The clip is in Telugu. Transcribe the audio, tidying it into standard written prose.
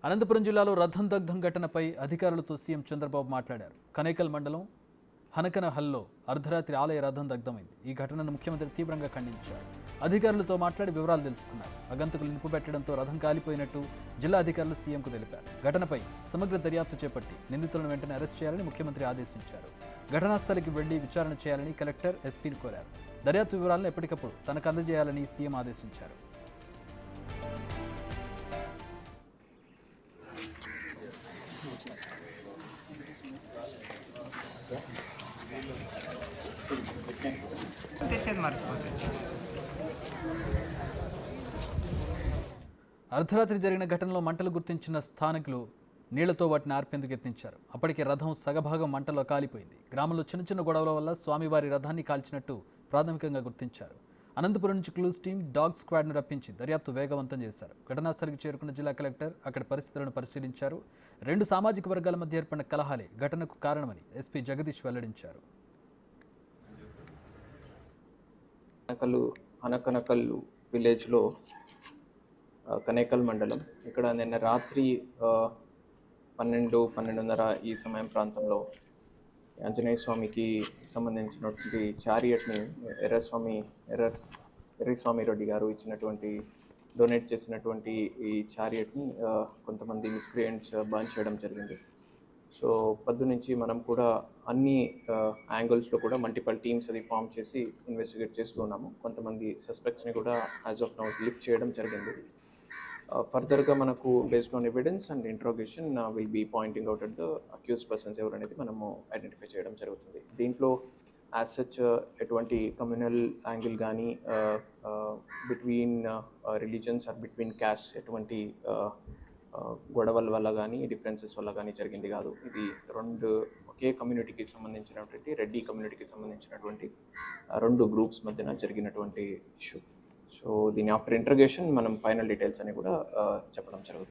అనంతపురం జిల్లాలో రథం దగ్ధం ఘటనపై అధికారులతో సీఎం చంద్రబాబు మాట్లాడారు. కనేకల్ మండలం హనకనహల్లో అర్ధరాత్రి ఆలయ రథం దగ్ధమైంది. ఈ ఘటనను ముఖ్యమంత్రి తీవ్రంగా ఖండించారు. అధికారులతో మాట్లాడి వివరాలు తెలుసుకున్నారు. అగంతకులు నింపుబెట్టడంతో రథం కాలిపోయినట్టు జిల్లా అధికారులు సీఎంకు తెలిపారు. ఘటనపై సమగ్ర దర్యాప్తు చేపట్టి నిందితులను వెంటనే అరెస్ట్ చేయాలని ముఖ్యమంత్రి ఆదేశించారు. ఘటనా స్థలికి వెళ్లి విచారణ చేయాలని కలెక్టర్ ఎస్పీని కోరారు. దర్యాప్తు వివరాలను ఎప్పటికప్పుడు తనకు అందజేయాలని సీఎం ఆదేశించారు. అర్ధరాత్రి జరిగిన ఘటనలో మంటలు గుర్తించిన స్థానికులు నీళ్లతో వాటిని ఆర్పేందుకు యత్నించారు. అప్పటికే రథం సగభాగం మంటల్లో కాలిపోయింది. గ్రామంలో చిన్న చిన్న గొడవల వల్ల స్వామివారి రథాన్ని కాల్చినట్టు ప్రాథమికంగా గుర్తించారు. అనంతపురం నుంచి క్లూస్ టీం, డాగ్ స్క్వాడ్ను రప్పించి దర్యాప్తు వేగవంతం చేశారు. ఘటనా స్థలికి చేరుకున్న జిల్లా కలెక్టర్ అక్కడి పరిస్థితులను పరిశీలించారు. రెండు సామాజిక వర్గాల మధ్య ఏర్పడిన కలహాలే ఘటనకు కారణమని ఎస్పీ జగదీష్ వెల్లడించారు. హనకనకల్లు విలేజ్లో కనేకల్ మండలం ఇక్కడ నిన్న రాత్రి 12-12:30 ఈ సమయం ప్రాంతంలో ఆంజనేయ స్వామికి సంబంధించినటువంటి చారియట్ని ఎర్రస్వామి రెడ్డి గారు ఇచ్చినటువంటి డొనేట్ చేసినటువంటి ఈ చారియట్ని కొంతమంది మిస్క్రియంట్స్ బర్న్ చేయడం జరిగింది. సో పొద్దు నుంచి మనం కూడా అన్ని యాంగిల్స్లో కూడా మల్టిపల్ టీమ్స్ అది ఫామ్ చేసి ఇన్వెస్టిగేట్ చేస్తూ ఉన్నాము. కొంతమంది సస్పెక్ట్స్ని కూడా యాజ్ ఆఫ్ నౌ లిఫ్ట్ చేయడం జరిగింది. ఫర్దర్గా మనకు based on evidence and interrogation will be pointing out at the accuse persons ఎవరు అనేది మనము ఐడెంటిఫై చేయడం జరుగుతుంది. దీంట్లో యాజ్ సచ్ ఎటువంటి కమ్యూనల్ యాంగిల్ కానీ between religions or between caste ఎటువంటి గొడవల వల్ల కానీ డిఫరెన్సెస్ వల్ల కానీ జరిగింది కాదు. ఇది ఒకే కమ్యూనిటీకి సంబంధించినటువంటి రెడ్డి కమ్యూనిటీకి సంబంధించినటువంటి రెండు గ్రూప్స్ మధ్యన జరిగినటువంటి ఇష్యూ. సో దీని ఆఫ్టర్ ఇంటర్గేషన్ మనం ఫైనల్ డీటెయిల్స్ అని కూడా చెప్పడం జరుగుతుంది.